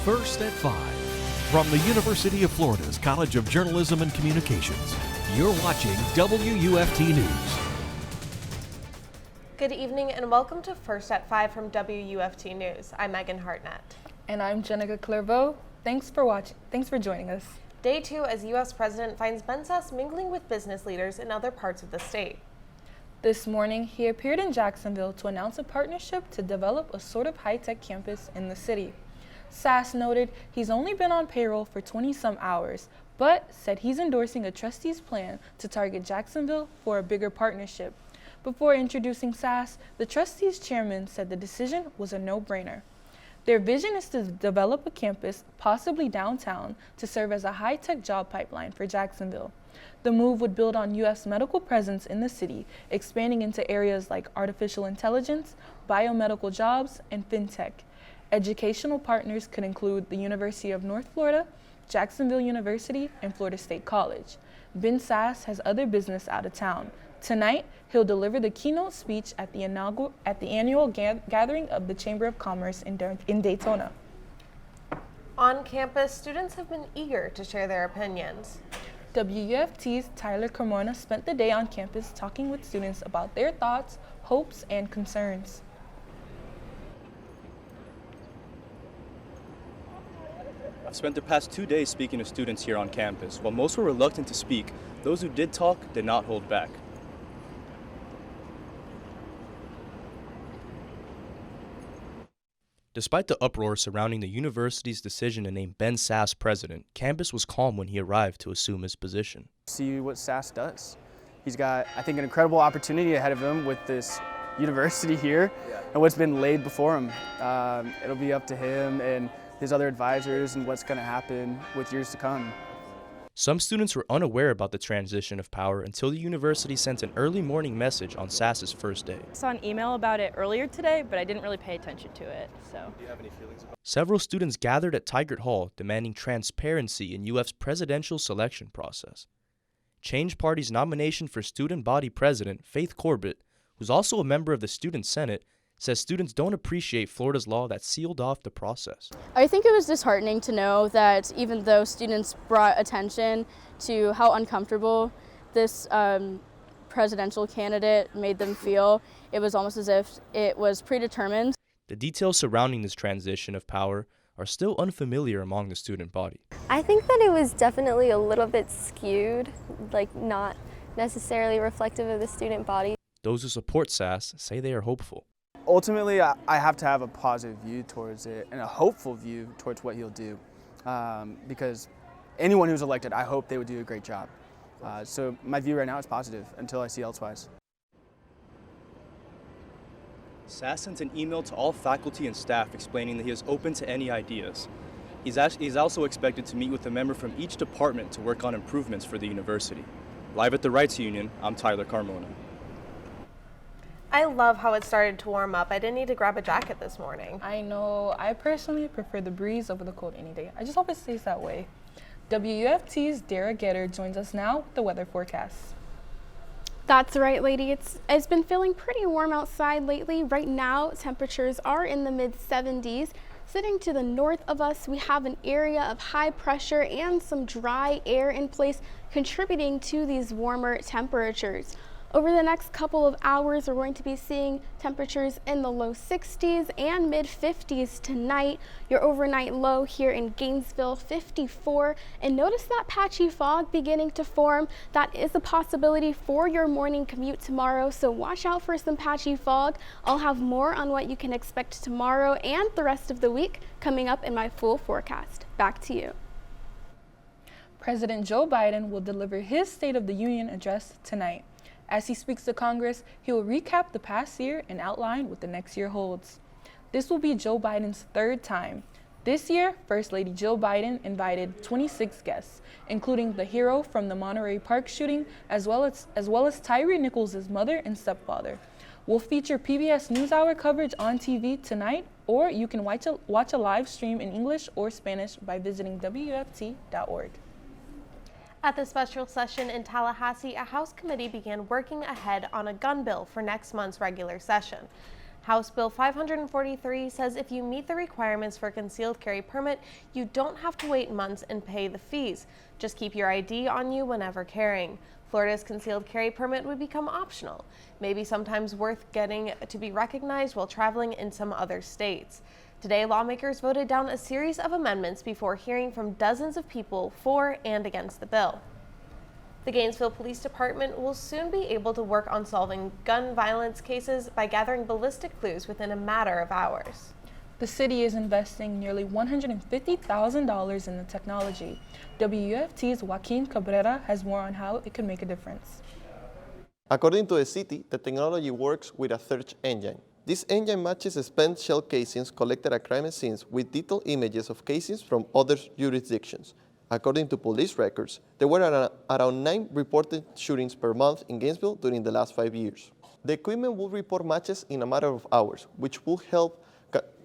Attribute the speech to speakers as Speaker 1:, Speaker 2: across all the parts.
Speaker 1: First at 5. From the University of Florida's College of Journalism and Communications, you're watching WUFT News.
Speaker 2: Good evening and welcome to First at 5 from WUFT News. I'm Megan Hartnett.
Speaker 3: And I'm Jennica Clerveaux. Thanks for watching. Thanks for joining us.
Speaker 2: Day 2 as U.S. President finds Ben Sasse mingling with business leaders in other parts of the state.
Speaker 3: This morning, he appeared in Jacksonville to announce a partnership to develop a sort of high-tech campus in the city. Sasse noted he's only been on payroll for 20-some hours, but said he's endorsing a trustee's plan to target Jacksonville for a bigger partnership. Before introducing Sasse, the trustees' chairman said the decision was a no-brainer. Their vision is to develop a campus, possibly downtown, to serve as a high-tech job pipeline for Jacksonville. The move would build on U.S. medical presence in the city, expanding into areas like artificial intelligence, biomedical jobs, and fintech. Educational partners could include the University of North Florida, Jacksonville University, and Florida State College. Ben Sasse has other business out of town. Tonight, he'll deliver the keynote speech at the annual gathering of the Chamber of Commerce in Daytona.
Speaker 2: On campus, students have been eager to share their opinions.
Speaker 3: WUFT's Tyler Carmona spent the day on campus talking with students about their thoughts, hopes, and concerns.
Speaker 4: I've spent the past 2 days speaking to students here on campus. While most were reluctant to speak, those who did talk did not hold back. Despite the uproar surrounding the university's decision to name Ben Sasse president, campus was calm when he arrived to assume his position.
Speaker 5: See what Sasse does. He's got, I think, an incredible opportunity ahead of him with this university here and what's been laid before him. It'll be up to him and his other advisors and what's going to happen with years to come.
Speaker 4: Some students were unaware about the transition of power until the university sent an early morning message on Sasse's first day.
Speaker 6: I saw an email about it earlier today, but I didn't really pay attention to it. So.
Speaker 4: Do you have any feelings about it? Several students gathered at Tigert Hall demanding transparency in UF's presidential selection process. Change Party's nomination for student body president, Faith Corbett, who's also a member of the Student Senate, says students don't appreciate Florida's law that sealed off the process.
Speaker 7: I think it was disheartening to know that even though students brought attention to how uncomfortable this presidential candidate made them feel, it was almost as if it was predetermined.
Speaker 4: The details surrounding this transition of power are still unfamiliar among the student body.
Speaker 8: I think that it was definitely a little bit skewed, like not necessarily reflective of the student body.
Speaker 4: Those who support Sasse say they are hopeful.
Speaker 5: Ultimately, I have to have a positive view towards it and a hopeful view towards what he'll do, because anyone who's elected, I hope they would do a great job. So my view right now is positive until I see elsewise.
Speaker 4: Sasse sent an email to all faculty and staff explaining that he is open to any ideas. He's also expected to meet with a member from each department to work on improvements for the university. Live at the Rights Union, I'm Tyler Carmona.
Speaker 2: I love how it started to warm up. I didn't need to grab a jacket this morning.
Speaker 3: I know. I personally prefer the breeze over the cold any day. I just hope it stays that way. WUFT's Deras joins us now with the weather forecast.
Speaker 9: That's right, lady. It's been feeling pretty warm outside lately. Right now, temperatures are in the mid-70s. Sitting to the north of us, we have an area of high pressure and some dry air in place, contributing to these warmer temperatures. Over the next couple of hours, we're going to be seeing temperatures in the low 60s and mid 50s tonight. Your overnight low here in Gainesville, 54. And notice that patchy fog beginning to form. That is a possibility for your morning commute tomorrow, so watch out for some patchy fog. I'll have more on what you can expect tomorrow and the rest of the week coming up in my full forecast. Back to you.
Speaker 3: President Joe Biden will deliver his State of the Union address tonight. As he speaks to Congress, he will recap the past year and outline what the next year holds. This will be Joe Biden's third time. This year, First Lady Jill Biden invited 26 guests, including the hero from the Monterey Park shooting, as well as Tyree Nichols' mother and stepfather. We'll feature PBS NewsHour coverage on TV tonight, or you can watch a live stream in English or Spanish by visiting WUFT.org.
Speaker 2: At the special session in Tallahassee, a House committee began working ahead on a gun bill for next month's regular session. House Bill 543 says if you meet the requirements for a concealed carry permit, you don't have to wait months and pay the fees. Just keep your ID on you whenever carrying. Florida's concealed carry permit would become optional, maybe sometimes worth getting to be recognized while traveling in some other states. Today, lawmakers voted down a series of amendments before hearing from dozens of people for and against the bill. The Gainesville Police Department will soon be able to work on solving gun violence cases by gathering ballistic clues within a matter of hours.
Speaker 3: The city is investing nearly $150,000 in the technology. WUFT's Joaquin Cabrera has more on how it could make a difference.
Speaker 10: According to the city, the technology works with a search engine. This engine matches spent shell casings collected at crime scenes with detailed images of casings from other jurisdictions. According to police records, there were around 9 reported shootings per month in Gainesville during the last 5 years. The equipment will report matches in a matter of hours, which will help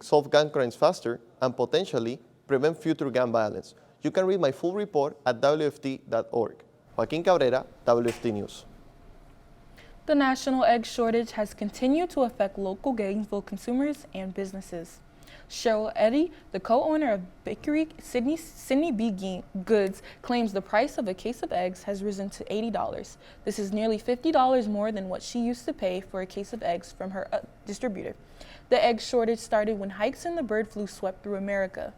Speaker 10: solve gun crimes faster and potentially prevent future gun violence. You can read my full report at WFT.org. Joaquin Cabrera, WFT News.
Speaker 3: The national egg shortage has continued to affect local Gainesville consumers and businesses. Cheryl Eddy, the co-owner of Bakery Sydney B. Goods, claims the price of a case of eggs has risen to $80. This is nearly $50 more than what she used to pay for a case of eggs from her distributor. The egg shortage started when hikes in the bird flu swept through America.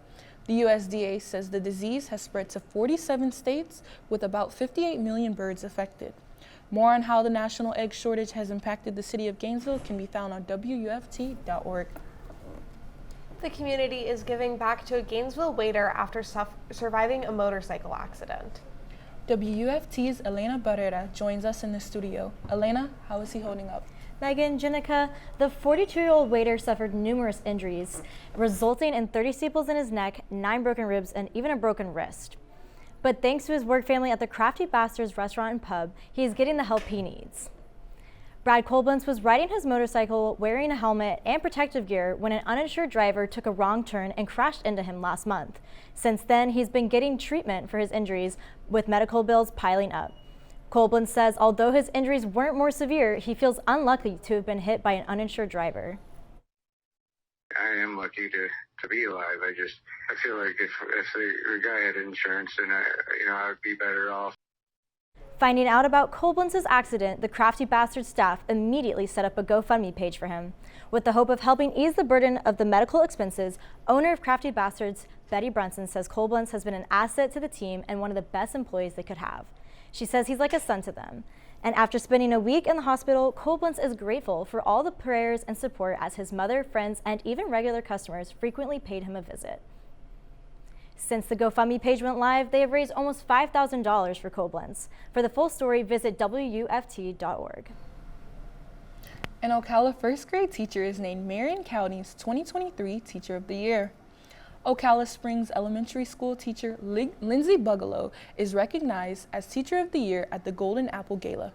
Speaker 3: The USDA says the disease has spread to 47 states with about 58 million birds affected. More on how the national egg shortage has impacted the city of Gainesville can be found on WUFT.org.
Speaker 2: The community is giving back to a Gainesville waiter after surviving a motorcycle accident.
Speaker 3: WUFT's Elena Barrera joins us in the studio. Elena, how is he holding up?
Speaker 11: Megan, Jennica, the 42-year-old waiter suffered numerous injuries, resulting in 30 staples in his neck, 9 broken ribs, and even a broken wrist. But thanks to his work family at the Crafty Bastards restaurant and pub, he is getting the help he needs. Brad Kolblins was riding his motorcycle wearing a helmet and protective gear when an uninsured driver took a wrong turn and crashed into him last month. Since then, he's been getting treatment for his injuries, with medical bills piling up. Kolblins says although his injuries weren't more severe, he feels unlucky to have been hit by an uninsured driver.
Speaker 12: I am lucky to be alive. I feel like if the guy had insurance, then I would be better off.
Speaker 11: Finding out about Kolblins' accident, the Crafty Bastard staff immediately set up a GoFundMe page for him. With the hope of helping ease the burden of the medical expenses, owner of Crafty Bastards, Betty Brunson, says Kolblins has been an asset to the team and one of the best employees they could have. She says he's like a son to them. And after spending a week in the hospital, Kolblins is grateful for all the prayers and support as his mother, friends, and even regular customers frequently paid him a visit. Since the GoFundMe page went live, they have raised almost $5,000 for Kolblins. For the full story, visit WUFT.org.
Speaker 3: An Ocala first grade teacher is named Marion County's 2023 Teacher of the Year. Ocala Springs Elementary School teacher Lindsay Bigelow is recognized as Teacher of the Year at the Golden Apple Gala.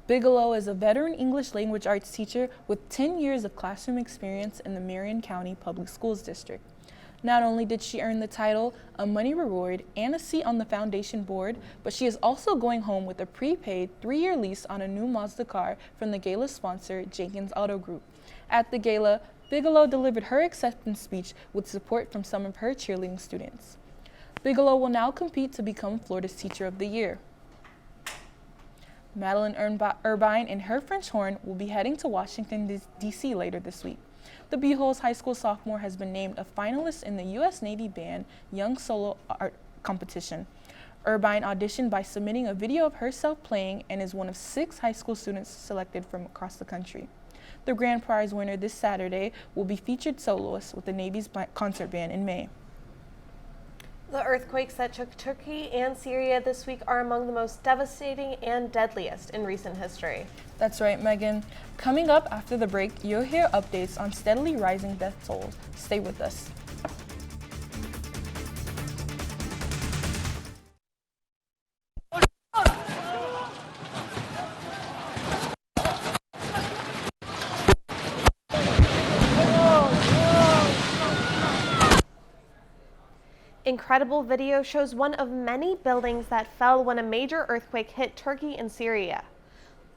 Speaker 3: Bigelow is a veteran English language arts teacher with 10 years of classroom experience in the Marion County Public Schools District. Not only did she earn the title, a money reward, and a seat on the foundation board, but she is also going home with a prepaid 3-year lease on a new Mazda car from the gala sponsor, Jenkins Auto Group. At the gala, Bigelow delivered her acceptance speech with support from some of her cheerleading students. Bigelow will now compete to become Florida's Teacher of the Year. Madeline Irvine and her French horn will be heading to Washington, D.C. later this week. The Beholes High School sophomore has been named a finalist in the U.S. Navy Band Young Solo Art Competition. Irvine auditioned by submitting a video of herself playing and is one of 6 high school students selected from across the country. The grand prize winner this Saturday will be featured soloist with the Navy's concert band in May.
Speaker 2: The earthquakes that took Turkey and Syria this week are among the most devastating and deadliest in recent history.
Speaker 3: That's right, Megan. Coming up after the break, you'll hear updates on steadily rising death tolls. Stay with us.
Speaker 2: Incredible video shows one of many buildings that fell when a major earthquake hit Turkey and Syria.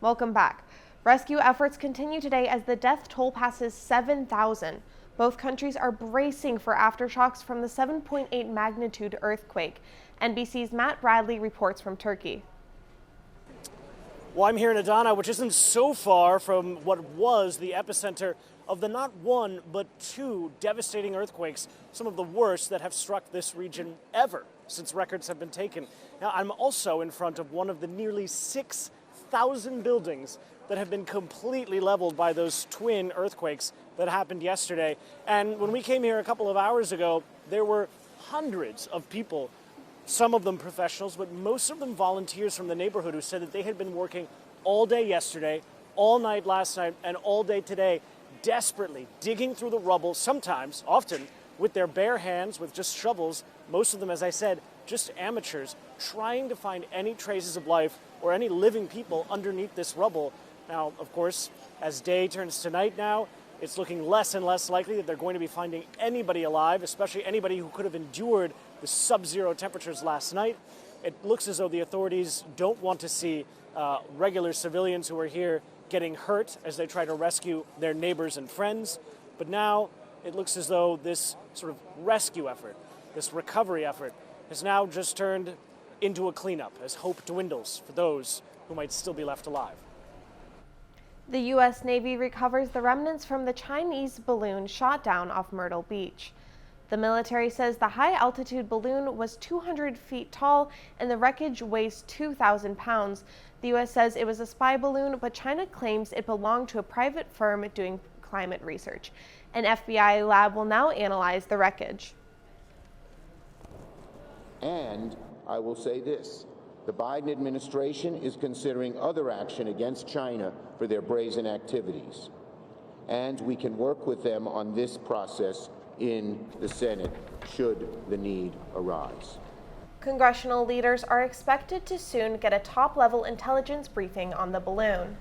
Speaker 2: Welcome back. Rescue efforts continue today as the death toll passes 7,000. Both countries are bracing for aftershocks from the 7.8 magnitude earthquake. NBC's Matt Bradley reports from Turkey.
Speaker 13: Well, I'm here in Adana, which isn't so far from what was the epicenter of the not one, but two devastating earthquakes, some of the worst that have struck this region ever since records have been taken. Now, I'm also in front of one of the nearly 6,000 buildings that have been completely leveled by those twin earthquakes that happened yesterday. And when we came here a couple of hours ago, there were hundreds of people, some of them professionals, but most of them volunteers from the neighborhood who said that they had been working all day yesterday, all night last night, and all day today, desperately digging through the rubble, sometimes, often, with their bare hands, with just shovels, most of them, as I said, just amateurs, trying to find any traces of life or any living people underneath this rubble. Now, of course, as day turns to night now, it's looking less and less likely that they're going to be finding anybody alive, especially anybody who could have endured the sub-zero temperatures last night. It looks as though the authorities don't want to see regular civilians who are here getting hurt as they try to rescue their neighbors and friends. But now it looks as though this sort of rescue effort, this recovery effort, has now just turned into a cleanup as hope dwindles for those who might still be left alive.
Speaker 2: The U.S. Navy recovers the remnants from the Chinese balloon shot down off Myrtle Beach. The military says the high-altitude balloon was 200 feet tall and the wreckage weighs 2,000 pounds. The U.S. says it was a spy balloon, but China claims it belonged to a private firm doing climate research. An FBI lab will now analyze the wreckage.
Speaker 14: And I will say this. The Biden administration is considering other action against China for their brazen activities. And we can work with them on this process in the Senate, should the need arise.
Speaker 2: Congressional leaders are expected to soon get a top-level intelligence briefing on the balloon.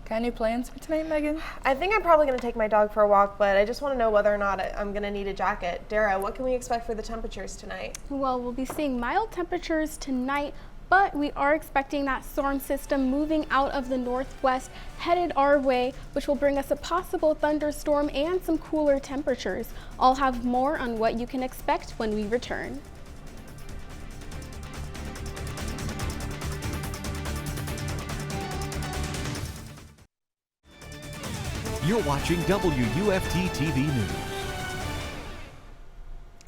Speaker 3: Got any plans for tonight, Megan?
Speaker 2: I think I'm probably going to take my dog for a walk, but I just want to know whether or not I'm going to need a jacket. Dara, what can we expect for the temperatures tonight?
Speaker 9: Well, we'll be seeing mild temperatures tonight, but we are expecting that storm system moving out of the northwest headed our way, which will bring us a possible thunderstorm and some cooler temperatures. I'll have more on what you can expect when we return.
Speaker 1: You're watching WUFT-TV News.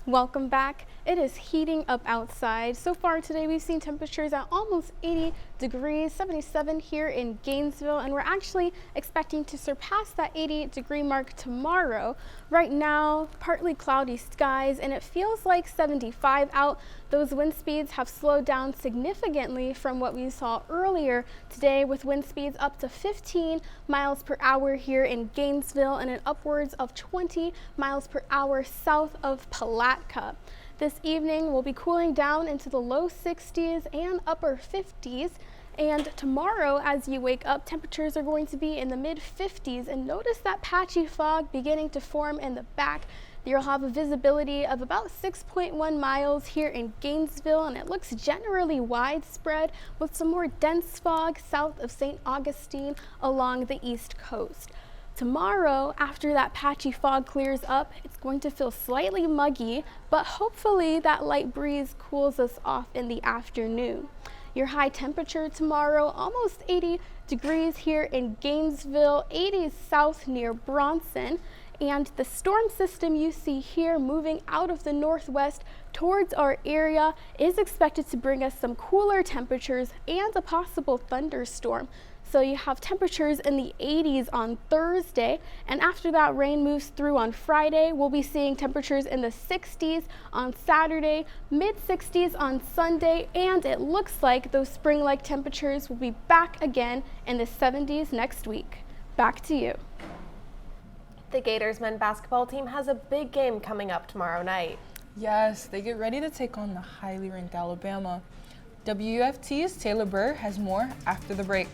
Speaker 9: Welcome back. It is heating up outside. So far today we've seen temperatures at almost 80 degrees, 77 here in Gainesville, and we're actually expecting to surpass that 80-degree mark tomorrow. Right now, partly cloudy skies, and it feels like 75 out. Those wind speeds have slowed down significantly from what we saw earlier today, with wind speeds up to 15 miles per hour here in Gainesville and an upwards of 20 miles per hour south of Palatka. This evening we'll be cooling down into the low 60s and upper 50s. And tomorrow, as you wake up, temperatures are going to be in the mid 50s. And notice that patchy fog beginning to form in the back. You'll have a visibility of about 6.1 miles here in Gainesville, and it looks generally widespread with some more dense fog south of St. Augustine along the east coast. Tomorrow, after that patchy fog clears up, it's going to feel slightly muggy, but hopefully that light breeze cools us off in the afternoon. Your high temperature tomorrow, almost 80 degrees here in Gainesville, 80s south near Bronson. And the storm system you see here moving out of the northwest towards our area is expected to bring us some cooler temperatures and a possible thunderstorm. So you have temperatures in the 80s on Thursday, and after that rain moves through on Friday, we'll be seeing temperatures in the 60s on Saturday, mid-60s on Sunday, and it looks like those spring-like temperatures will be back again in the 70s next week. Back to you.
Speaker 2: The Gators men's basketball team has a big game coming up tomorrow night.
Speaker 3: Yes, they get ready to take on the highly ranked Alabama. WUFT's Taylor Burr has more after the break.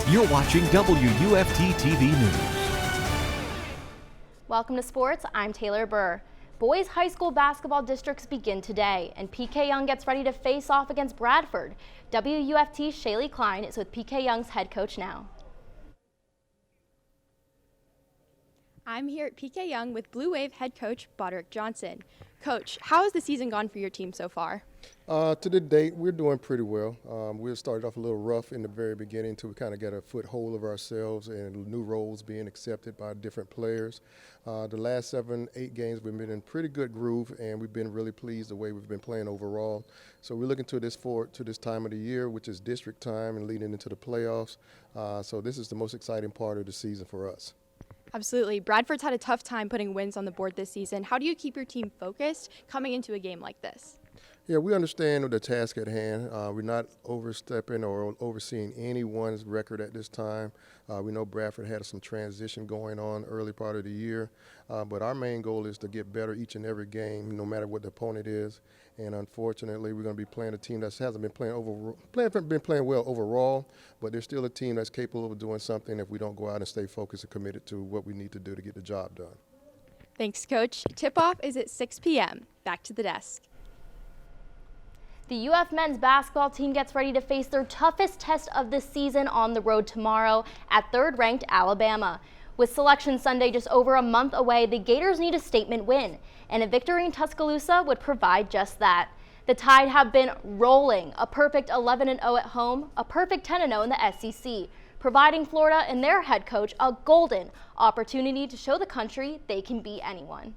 Speaker 1: You're watching WUFT-TV News.
Speaker 15: Welcome to sports. I'm Taylor Burr. Boys high school basketball districts begin today, and PK Yonge gets ready to face off against Bradford. WUFT's Shailey Klein is with PK Yonge's head coach now.
Speaker 16: I'm here at PK Yonge with Blue Wave head coach Boderick Johnson. Coach, how has the season gone for your team so far?
Speaker 17: To the date, we're doing pretty well. We started off a little rough in the very beginning until we kind of got a foothold of ourselves and new roles being accepted by different players. The last 7-8 games, we've been in pretty good groove, and we've been really pleased the way we've been playing overall. So we're looking to this time of the year, which is district time and leading into the playoffs. So this is the most exciting part of the season for us.
Speaker 16: Absolutely. Bradford's had a tough time putting wins on the board this season. How do you keep your team focused coming into a game like this?
Speaker 17: Yeah, we understand the task at hand. We're not overstepping or overseeing anyone's record at this time. We know Bradford had some transition going on early part of the year, but our main goal is to get better each and every game, no matter what the opponent is. And unfortunately, we're going to be playing a team that hasn't been playing well overall, but they're still a team that's capable of doing something if we don't go out and stay focused and committed to what we need to do to get the job done.
Speaker 16: Thanks, Coach. Tip-off is at 6 p.m. Back to the desk.
Speaker 15: The UF men's basketball team gets ready to face their toughest test of the season on the road tomorrow at third-ranked Alabama. With Selection Sunday just over a month away, the Gators need a statement win, and a victory in Tuscaloosa would provide just that. The Tide have been rolling, a perfect 11-0 at home, a perfect 10-0 in the SEC, providing Florida and their head coach a golden opportunity to show the country they can beat anyone.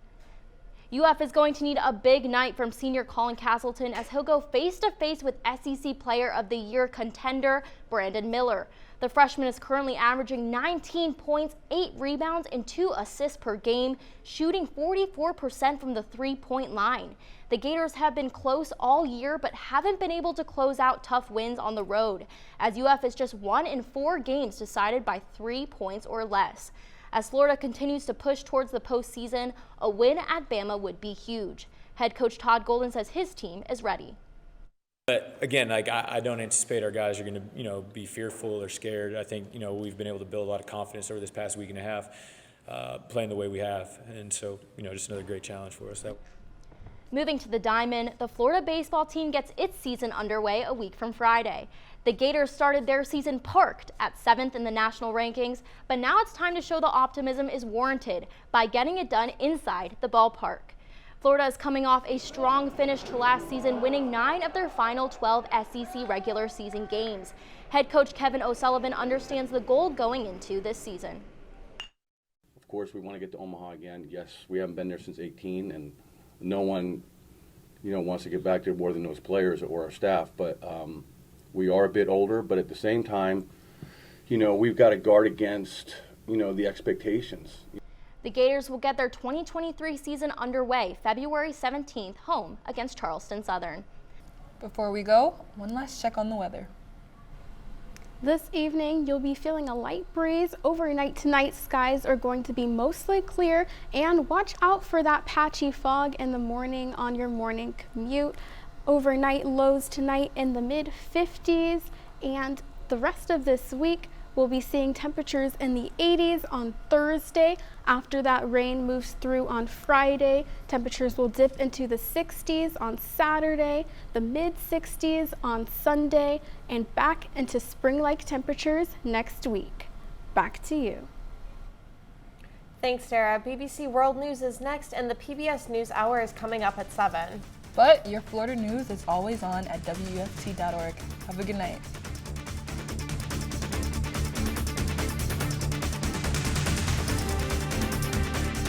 Speaker 15: UF is going to need a big night from senior Colin Castleton as he'll go face-to-face with SEC Player of the Year contender Brandon Miller. The freshman is currently averaging 19 points, 8 rebounds, and 2 assists per game, shooting 44% from the three-point line. The Gators have been close all year but haven't been able to close out tough wins on the road, as UF is just 1 in 4 games decided by 3 points or less. As Florida continues to push towards the postseason, a win at Bama would be huge. Head coach Todd Golden says his team is ready.
Speaker 18: But again, I don't anticipate our guys are going to, be fearful or scared. I think, we've been able to build a lot of confidence over this past week and a half, playing the way we have, and so, just another great challenge for us.
Speaker 15: Moving to the Diamond, the Florida baseball team gets its season underway a week from Friday. The Gators started their season parked at 7th in the national rankings, but now it's time to show the optimism is warranted by getting it done inside the ballpark. Florida is coming off a strong finish to last season, winning 9 of their final 12 SEC regular season games. Head coach Kevin O'Sullivan understands the goal going into this season.
Speaker 19: Of course, we want to get to Omaha again. Yes, we haven't been there since 18, and no one, wants to get back there more than those players or our staff, but we are a bit older, but at the same time, we've got to guard against, the expectations.
Speaker 15: The Gators will get their 2023 season underway February 17th, home against Charleston Southern.
Speaker 3: Before we go, one last check on the weather.
Speaker 9: This evening, you'll be feeling a light breeze. Overnight tonight, skies are going to be mostly clear, and watch out for that patchy fog in the morning on your morning commute. Overnight lows tonight in the mid-50s, and the rest of this week, we'll be seeing temperatures in the 80s on Thursday. After that rain moves through on Friday, temperatures will dip into the 60s on Saturday, the mid-60s on Sunday, and back into spring-like temperatures next week. Back to you.
Speaker 2: Thanks, Sarah. BBC World News is next, and the PBS News Hour is coming up at 7.
Speaker 3: But your Florida news is always on at WUFT.org. Have a good night.